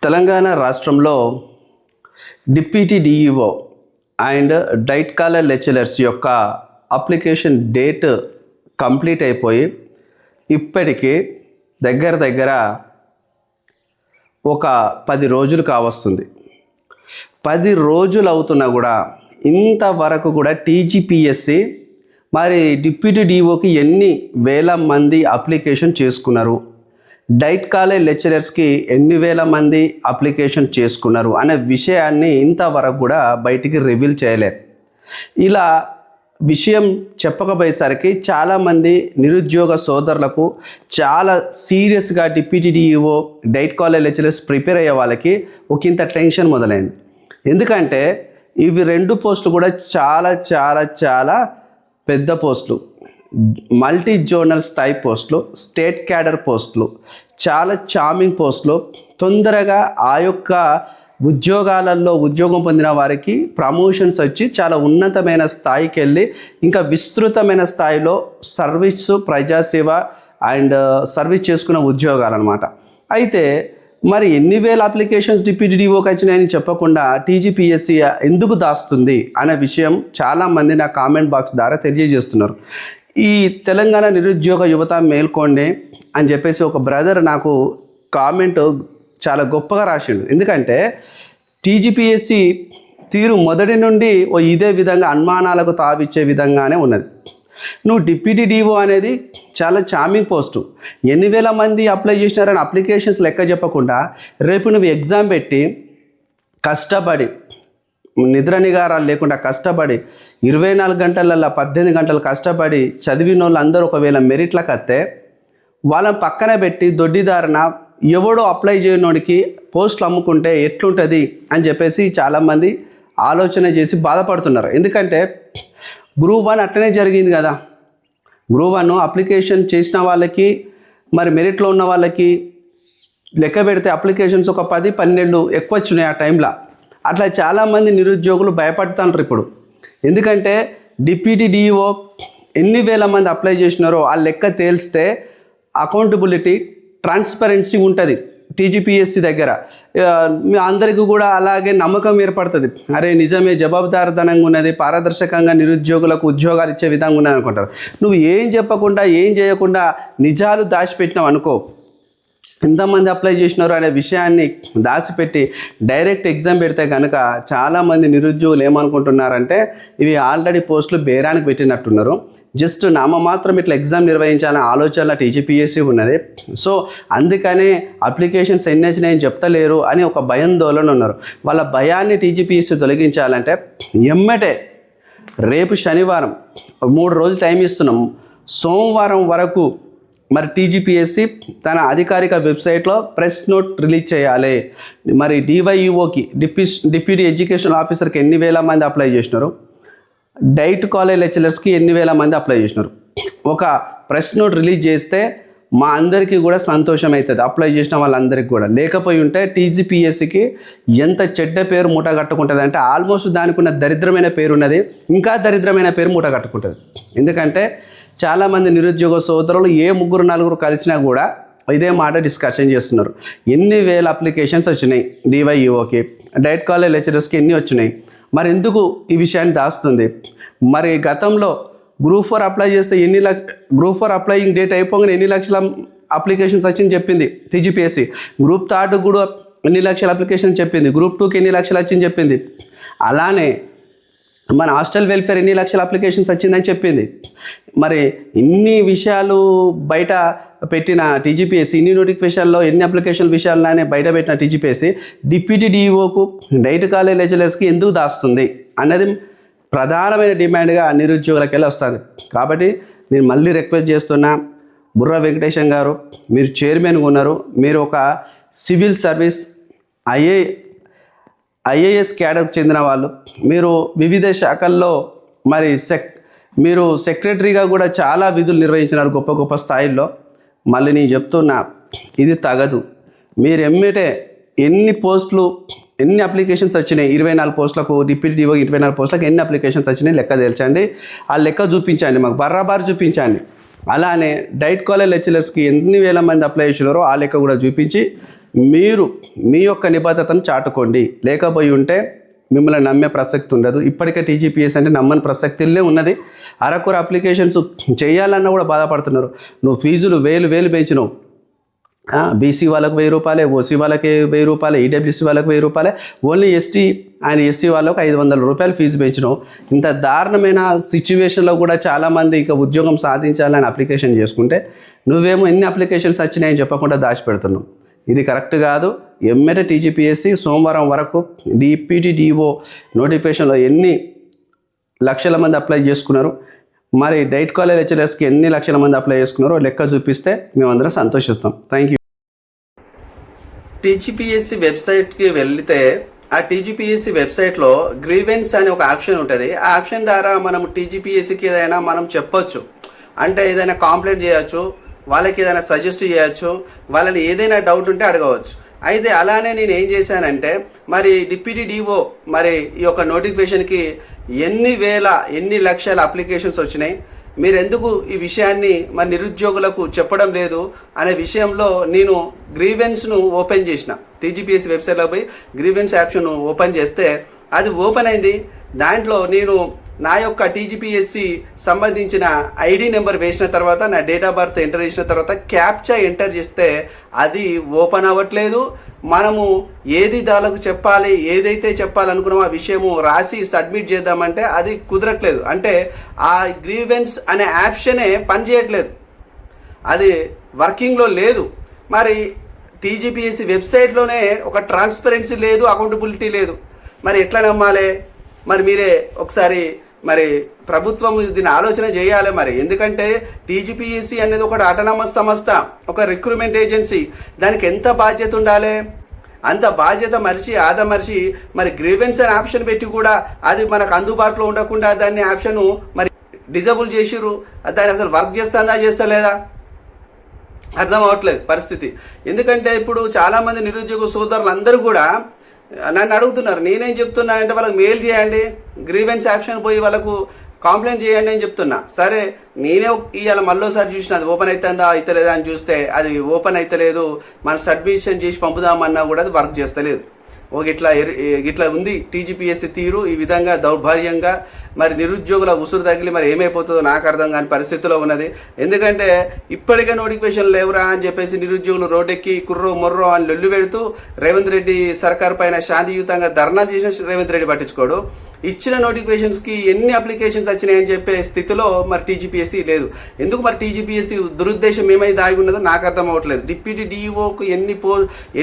తెలంగాణ రాష్ట్రంలో deputy DEO and DIET college lecturers యొక్క application date complete అయిపోయి ఇప్పటికీ దగ్గర ఒక 10 రోజులు కావస్తుంది. 10 రోజులు అవుతున్నా కూడా ఇంతవరకు కూడా టీజీపీఎస్సీ మరి డిప్యూటీ డిఓకి ఎన్ని వేల మంది అప్లికేషన్ చేసుకున్నారు, డైట్ కాలేజ్ లెక్చరర్స్కి ఎన్ని వేల మంది అప్లికేషన్ చేసుకున్నారు అనే విషయాన్ని ఇంతవరకు కూడా బయటికి రివీల్ చేయలేదు. ఇలా విషయం చెప్పకపోయేసరికి చాలామంది నిరుద్యోగ సోదరులకు చాలా సీరియస్గా deputy DEO diet college lecturers prepare అయ్యే వాళ్ళకి ఒకంత టెన్షన్ మొదలైంది. ఎందుకంటే ఇవి 2 పోస్టులు కూడా చాలా పెద్ద పోస్టులు, మల్టీ జోనల్ స్థాయి పోస్టులు, స్టేట్ క్యాడర్ పోస్టులు, చాలా చార్మింగ్ పోస్టులు. తొందరగా ఆ యొక్క ఉద్యోగాలలో ఉద్యోగం పొందిన వారికి ప్రమోషన్స్ వచ్చి చాలా ఉన్నతమైన స్థాయికి వెళ్ళి ఇంకా విస్తృతమైన స్థాయిలో సర్వీసు, ప్రజాసేవ అండ్ సర్వీస్ చేసుకున్న ఉద్యోగాలు అన్నమాట. అయితే మరి ఎన్ని వేల అప్లికేషన్స్ డిప్యూటీ డిఓకి వచ్చినాయని చెప్పకుండా టీజీపీఎస్సీ ఎందుకు దాస్తుంది అనే విషయం చాలామంది నా కామెంట్ బాక్స్ ద్వారా తెలియజేస్తున్నారు. ఈ తెలంగాణ నిరుద్యోగ యువత మేల్కోండి అని చెప్పేసి ఒక బ్రదర్ నాకు కామెంట్ చాలా గొప్పగా రాసిండు. ఎందుకంటే టీజీపీఎస్సీ తీరు మొదటి నుండి ఇదే విధంగా అనుమానాలకు తావిచ్చే విధంగానే ఉన్నది. నువ్వు డిప్యూటీ డిఓ అనేది చాలా చార్మింగ్ పోస్టు, ఎన్ని వేల మంది అప్లై చేసినారని అప్లికేషన్స్ లెక్క చెప్పకుండా రేపు నువ్వు ఎగ్జామ్ పెట్టి కష్టపడి నిద్ర నిగారాలు లేకుండా కష్టపడి 24 గంటలల్లో 18 గంటలు కష్టపడి చదివిన వాళ్ళు అందరూ ఒకవేళ మెరిట్లకు వస్తే వాళ్ళని పక్కన పెట్టి దొడ్డిదారిన ఎవడో అప్లై చేయనోడికి పోస్టులు అమ్ముకుంటే ఎట్లుంటుంది అని చెప్పేసి చాలామంది ఆలోచన చేసి బాధపడుతున్నారు. ఎందుకంటే గ్రూప్ 1 అట్లనే జరిగింది కదా. గ్రూప్ 1 అప్లికేషన్ చేసిన వాళ్ళకి మరి మెరిట్లో ఉన్న వాళ్ళకి లెక్క పెడితే అప్లికేషన్స్ ఒక 10-12 ఎక్కువ వచ్చినాయి ఆ టైంలో. అట్లా చాలామంది నిరుద్యోగులు భయపడుతున్నారు ఇప్పుడు. ఎందుకంటే డిప్యూటీ డిఈఓ ఎన్ని వేల మంది అప్లై చేసినారో ఆ లెక్క తేలిస్తే అకౌంటబిలిటీ, ట్రాన్స్పరెన్సీ ఉంటుంది టీజీపీఎస్సీ దగ్గర. మీ అందరికీ కూడా అలాగే నమ్మకం ఏర్పడుతుంది. అరే నిజమే, జవాబుదారితనంగా ఉన్నది, పారదర్శకంగా నిరుద్యోగులకు ఉద్యోగాలు ఇచ్చే విధంగా ఉన్నది అనుకుంటారు. నువ్వు ఏం చెప్పకుండా ఏం చేయకుండా నిజాలు దాచిపెట్టినావు అనుకో, ఎంతమంది అప్లై చేసినారు అనే విషయాన్ని దాచిపెట్టి డైరెక్ట్ ఎగ్జామ్ పెడితే కనుక చాలామంది నిరుద్యోగులు ఏమనుకుంటున్నారంటే ఇవి ఆల్రెడీ పోస్టులు బేరానికి పెట్టినట్టున్నారు, జస్ట్ నామమాత్రం ఇట్లా ఎగ్జామ్ నిర్వహించాలనే ఆలోచన టీజీపీఎస్సీ ఉన్నది. సో అందుకనే అప్లికేషన్స్ ఎన్ని వచ్చినాయని చెప్తలేరు అని ఒక భయాందోళన ఉన్నారు. వాళ్ళ భయాన్ని టీజీపీఎస్సీ తొలగించాలంటే ఎమ్మటే రేపు శనివారం 3 రోజులు టైం ఇస్తున్నాం, సోమవారం వరకు మరి టీజీపీఎస్సీ తన అధికారిక వెబ్సైట్లో ప్రెస్ నోట్ రిలీజ్ చేయాలి. మరి డివైఈఓకి డిప్యూటీ ఎడ్యుకేషన్ ఆఫీసర్కి ఎన్ని వేల మంది అప్లై చేసినారు, డైట్ కాలేజ్ లెక్చరర్స్కి ఎన్ని వేల మంది అప్లై చేసినారు, ఒక ప్రెస్ నోట్ రిలీజ్ చేస్తే మా అందరికీ కూడా సంతోషం అవుతుంది, అప్లై చేసిన వాళ్ళందరికీ కూడా. లేకపోయి ఉంటే టీజీపీఎస్సీకి ఎంత చెడ్డ పేరు మూట కట్టుకుంటుంది అంటే ఆల్మోస్ట్ దానికి ఉన్న దరిద్రమైన పేరు ఉన్నది, ఇంకా దరిద్రమైన పేరు మూట కట్టుకుంటుంది. ఎందుకంటే చాలామంది నిరుద్యోగ సోదరులు ఏ 3-4 కలిసినా కూడా ఇదే మాట డిస్కషన్ చేస్తున్నారు. ఎన్ని వేల అప్లికేషన్స్ వచ్చినాయి డివైఈఓకి, డైట్ కాలేజ్ లెక్చరర్స్కి ఎన్ని వచ్చినాయి, మరి ఎందుకు ఈ విషయాన్ని దాస్తుంది? మరి గతంలో గ్రూప్ 4 అప్లై చేస్తే గ్రూప్ 4 అప్లయింగ్ డేట్ అయిపోగానే ఎన్ని లక్షల అప్లికేషన్స్ వచ్చింది చెప్పింది టీజీపీఎస్సీ. గ్రూప్ 3 కూడా ఎన్ని లక్షల అప్లికేషన్ చెప్పింది, గ్రూప్ 2కి ఎన్ని లక్షలు వచ్చింది చెప్పింది. అలానే మన హాస్టల్ వెల్ఫేర్ ఎన్ని లక్షల అప్లికేషన్స్ వచ్చిందని చెప్పింది. మరి ఇన్ని విషయాలు బయట పెట్టిన టీజీపీఎస్సీ, ఇన్ని నోటిఫికేషన్లో ఎన్ని అప్లికేషన్ విషయాలనే బయట పెట్టిన టీజీపీఎస్సీ డిప్యూటీ డిఈఓకు డైట్ కాలేజ్ లెక్చరర్స్కి ఎందుకు దాస్తుంది అన్నది ప్రధానమైన డిమాండ్గా నిరుద్యోగులకు వెళ్ళి వస్తుంది. కాబట్టి నేను మళ్ళీ రిక్వెస్ట్ చేస్తున్నా, బుర్ర వెంకటేశం గారు మీరు చైర్మన్గా ఉన్నారు, మీరు ఒక సివిల్ సర్వీస్ ఐఏఎస్ క్యాడర్కి చెందిన వాళ్ళు, మీరు వివిధ శాఖల్లో మరి మీరు సెక్రటరీగా కూడా చాలా విధులు నిర్వహించినారు గొప్ప స్థాయిల్లో. మళ్ళీ నేను చెప్తున్నా, ఇది తగదు. మీరు ఎమ్మిటే ఎన్ని అప్లికేషన్స్ వచ్చినాయి, 24 పోస్టులకు డిప్యూటీ డిఓ 24 పోస్టులకు ఎన్ని అప్లికేషన్స్ వచ్చినాయి లెక్క తేల్చండి, ఆ లెక్క చూపించండి, మాకు బర్రాబార్ చూపించండి. అలానే డైట్ కాలేజ్ లెక్చరర్స్కి ఎన్ని వేల మంది అప్లై చేసినారో ఆ లెక్క కూడా చూపించి మీరు మీ యొక్క నిబద్ధతను చాటుకోండి. లేకపోయి ఉంటే మిమ్మల్ని నమ్మే ప్రసక్తి ఉండదు. ఇప్పటికే టీజీపీఎస్ అంటే నమ్మని ప్రసక్తిలే ఉన్నది. అరకొర అప్లికేషన్స్ చేయాలన్నా కూడా బాధపడుతున్నారు. నువ్వు ఫీజులు వేలు పెంచినావు. బీసీ వాళ్ళకు 1000 రూపాయలే, ఓసీ వాళ్ళకి 1000 రూపాయలే, ఈడబ్ల్యూసీ వాళ్ళకి 1000 రూపాయలే, ఓన్లీ ఎస్టీ వాళ్ళకు 500 రూపాయలు ఫీజు పెంచినావు. ఇంత దారుణమైన సిచ్యువేషన్లో కూడా చాలామంది ఇక ఉద్యోగం సాధించాలని అప్లికేషన్ చేసుకుంటే నువ్వేమో ఎన్ని అప్లికేషన్స్ వచ్చినాయని చెప్పకుండా దాచిపెడుతున్నావు. ఇది కరెక్ట్ కాదు. ఎమ్మెల్యే టీజీపీఎస్సీ సోమవారం వరకు డిప్యూటీ డిఓ నోటిఫికేషన్లో ఎన్ని లక్షల మంది అప్లై చేసుకున్నారు, మరి డైట్ కాలేజ్ లెక్చరర్స్కి ఎన్ని లక్షల మంది అప్లై చేసుకున్నారో లెక్క చూపిస్తే మేమందరం సంతోషిస్తాం. Thank you. టీజీపీఎస్సీ వెబ్సైట్కి వెళ్తే ఆ టీజీపీఎస్సీ వెబ్సైట్లో గ్రీవెన్స్ అనే ఒక ఆప్షన్ ఉంటుంది. ఆ ఆప్షన్ ద్వారా మనం టీజీపీఎస్సీకి ఏదైనా మనం చెప్పొచ్చు, అంటే ఏదైనా కంప్లైంట్ చేయొచ్చు, వాళ్ళకి ఏదైనా సజెస్ట్ చేయొచ్చు, వాళ్ళని ఏదైనా డౌట్ ఉంటే అడగవచ్చు. అయితే అలానే నేను ఏం చేశానంటే మరి డిప్యూటీ డిఓ మరి ఈ యొక్క నోటిఫికేషన్కి ఎన్ని లక్షల అప్లికేషన్స్ వచ్చినాయి, మీరు ఎందుకు ఈ విషయాన్ని మరి నిరుద్యోగులకు చెప్పడం లేదు అనే విషయంలో నేను గ్రీవెన్స్ను ఓపెన్ చేసిన. టీజీపీఎస్సీ వెబ్సైట్లో పోయి గ్రీవెన్స్ ఆప్షన్ ఓపెన్ చేస్తే అది ఓపెన్ అయింది. దాంట్లో నేను నా యొక్క టీజీపీఎస్సీ సంబంధించిన ఐడి నెంబర్ వేసిన తర్వాత, నా డేట్ ఆఫ్ బర్త్ ఎంటర్ చేసిన తర్వాత క్యాప్చా ఎంటర్ చేస్తే అది ఓపెన్ అవ్వట్లేదు. మనము ఏది దానికి చెప్పాలి, ఏదైతే చెప్పాలనుకున్నామో ఆ విషయము రాసి సబ్మిట్ చేద్దామంటే అది కుదరట్లేదు. అంటే ఆ గ్రీవెన్స్ అనే ఆప్షనే పనిచేయట్లేదు, అది వర్కింగ్లో లేదు. మరి టీజీపీఎస్సీ వెబ్సైట్లోనే ఒక ట్రాన్స్పరెన్సీ లేదు, అకౌంటబిలిటీ లేదు. మరి ఎట్లా నమ్మాలి? మరి మీరే ఒకసారి మరి ప్రభుత్వం దీన్ని ఆలోచన చేయాలి. మరి ఎందుకంటే టీజీపీఎస్సీ అనేది ఒక ఆటోనమస్ సంస్థ, ఒక రిక్రూట్మెంట్ ఏజెన్సీ, దానికి ఎంత బాధ్యత ఉండాలి? అంత బాధ్యత మరిచి మరి గ్రీవెన్స్ అనే ఆప్షన్ పెట్టి కూడా అది మనకు అందుబాటులో ఉండకుండా దాన్ని ఆప్షన్ మరి డిజేబుల్ చేసిర్రు. దాన్ని అసలు వర్క్ చేస్తలేదా అర్థం అవ్వట్లేదు పరిస్థితి. ఎందుకంటే ఇప్పుడు చాలామంది నిరుద్యోగ సోదరులు అందరూ కూడా నన్ను అడుగుతున్నారు. నేనేం చెప్తున్నానంటే వాళ్ళకి మెయిల్ చేయండి, గ్రీవెన్స్ ఆప్షన్ పోయి వాళ్ళకు కంప్లైంట్ చేయండి అని చెప్తున్నా. సరే, నేనే ఇవాళ మళ్ళీసారి చూసిన అది ఓపెన్ అవుతుందా అవుతలేదా అని చూస్తే అది ఓపెన్ అవుతలేదు. మనం సబ్మిషన్ చేసి పంపుదామన్నా కూడా అది వర్క్ చేస్తలేదు. ఇట్లా ఉంది టీజీపీఎస్సీ తీరు. ఈ విధంగా దౌర్భాగ్యంగా మరి నిరుద్యోగుల ఉసురు తగిలి మరి ఏమైపోతుందో నాకు అర్థం కాని పరిస్థితిలో ఉన్నది. ఎందుకంటే ఇప్పటికే నోటిఫికేషన్ లేవురా అని చెప్పేసి నిరుద్యోగులు రోడ్డెక్కి కుర్రో మొర్రో అని లొల్లు పెడుతూ రేవంత్ రెడ్డి సర్కార్ పైన శాంతియుతంగా ధర్నాలు చేసిన రేవంత్ రెడ్డి పట్టించుకోడు. ఇచ్చిన నోటిఫికేషన్స్కి ఎన్ని అప్లికేషన్స్ వచ్చినాయని చెప్పే స్థితిలో మరి టీజీపీఎస్సీ లేదు. ఎందుకు మరి టీజీపీఎస్సీ దురుద్దేశం ఏమైతే దాగి ఉన్నదో నాకు అర్థం అవ్వట్లేదు. డిప్యూటీ డిఈఓకు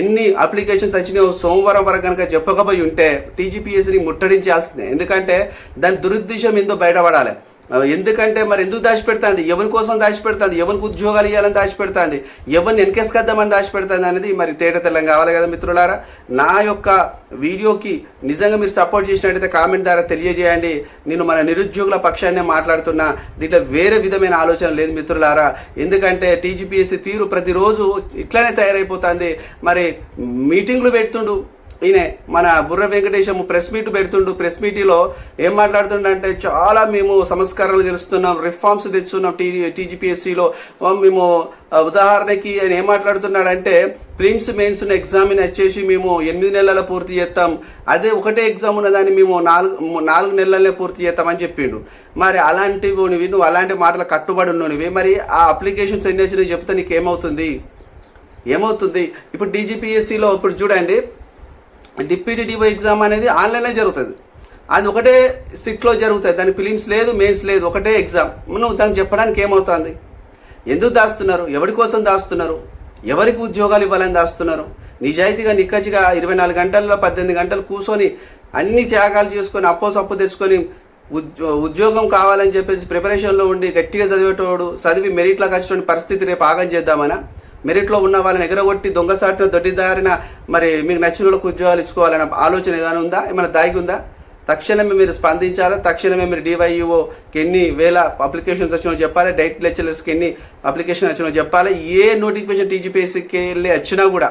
ఎన్ని అప్లికేషన్స్ వచ్చినాయో సోమవారం వరకు కనుక చెప్పకపోయి ఉంటే టీజీపీఎస్సీని ముట్టడించాల్సిందే. ఎందుకంటే దాని దురుద్దేశం ఏందో బయటపడాలి. ఎందుకంటే మరి ఎందుకు దాచిపెడుతుంది, ఎవరి కోసం దాచిపెడుతుంది, ఎవరికి ఉద్యోగాలు ఇవ్వాలని దాచిపెడుతుంది, ఎవరిని వెనకేసుకొద్దామని దాచిపెడుతుంది అనేది మరి తేట తెల్లం కావాలి కదా మిత్రులారా. నా యొక్క వీడియోకి నిజంగా మీరు సపోర్ట్ చేసినట్టయితే కామెంట్ ద్వారా తెలియజేయండి. నేను మన నిరుద్యోగుల పక్షాన్నే మాట్లాడుతున్నా, దీంట్లో వేరే విధమైన ఆలోచన లేదు మిత్రులారా. ఎందుకంటే టీజీపీఎస్సీ తీరు ప్రతిరోజు ఇట్లానే తయారైపోతుంది. మరి మీటింగ్లు పెడుతుండు ఈయన మన బుర్ర వెంకటేశం, ప్రెస్ మీట్ పెడుతుండు. ప్రెస్ మీట్లో ఏం మాట్లాడుతుండంటే చాలా మేము సంస్కరణలు తెలుస్తున్నాం, రిఫార్మ్స్ తెచ్చున్నాం టీజీపీఎస్సీలో. మేము ఉదాహరణకి ఆయన ఏం మాట్లాడుతున్నాడంటే ప్రిలిమ్స్ మెయిన్స్ ఎగ్జామ్ని వచ్చేసి మేము 8 నెలల పూర్తి చేస్తాం, అదే ఒకటే ఎగ్జామ్ ఉన్నదాన్ని మేము 4 నెలలనే పూర్తి చేస్తామని చెప్పిండు. మరి అలాంటివి నువ్వు అలాంటి మాటలు కట్టుబడి ఉన్నవి. మరి ఆ అప్లికేషన్స్ ఎన్ని వచ్చినాయి చెప్తే నీకు ఏమవుతుంది? ఇప్పుడు టీజీపీఎస్సీలో ఇప్పుడు చూడండి, డిప్యూటీ డిఓ ఎగ్జామ్ అనేది ఆన్లైన్లో జరుగుతుంది. అది ఒకటే సిట్లో జరుగుతుంది, దాని ప్రిలిమ్స్ లేదు, మెయిన్స్ లేదు, ఒకటే ఎగ్జామ్. నువ్వు దానికి చెప్పడానికి ఏమవుతుంది? ఎందుకు దాస్తున్నారు? ఎవరి కోసం దాస్తున్నారు? ఎవరికి ఉద్యోగాలు ఇవ్వాలని దాస్తున్నారు? నిజాయితీగా నిక్కచ్చిగా 24 గంటల్లో 18 గంటలు కూర్చొని అన్ని త్యాగాలు చేసుకొని అప్పు తెచ్చుకొని ఉద్యోగం కావాలని చెప్పేసి ప్రిపరేషన్లో ఉండి గట్టిగా చదివేటోడు చదివి మెరిట్లోకి వచ్చిన పరిస్థితి రేపు ఆగం చేద్దామనా? మెరిట్లో ఉన్న వాళ్ళని ఎగరగొట్టి దొంగసాటిన దొడ్డిదారిన మరి మీకు నచ్చిన వాళ్ళకు ఉద్యోగాలు ఇచ్చుకోవాలన్న ఆలోచన ఏదైనా ఉందా? ఏమైనా దాగి ఉందా? తక్షణమే మీరు స్పందించాలి. తక్షణమే మీరు డివైఈఓకి ఎన్ని వేల అప్లికేషన్స్ వచ్చినో చెప్పాలి, డైట్ లెక్చరర్స్కి ఎన్ని అప్లికేషన్ వచ్చినో చెప్పాలి. ఏ నోటిఫికేషన్ టీజీపీఎస్సీకి వెళ్ళి వచ్చినా కూడా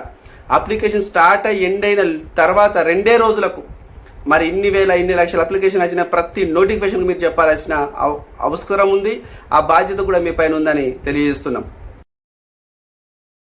అప్లికేషన్ స్టార్ట్ అయ్యి ఎండ్ అయిన తర్వాత 2 రోజులకు మరి ఇన్ని లక్షల అప్లికేషన్ వచ్చిన ప్రతి నోటిఫికేషన్కి మీరు చెప్పాల్సిన అవసరం ఉంది. ఆ బాధ్యత కూడా మీ పైన ఉందని తెలియజేస్తున్నాం.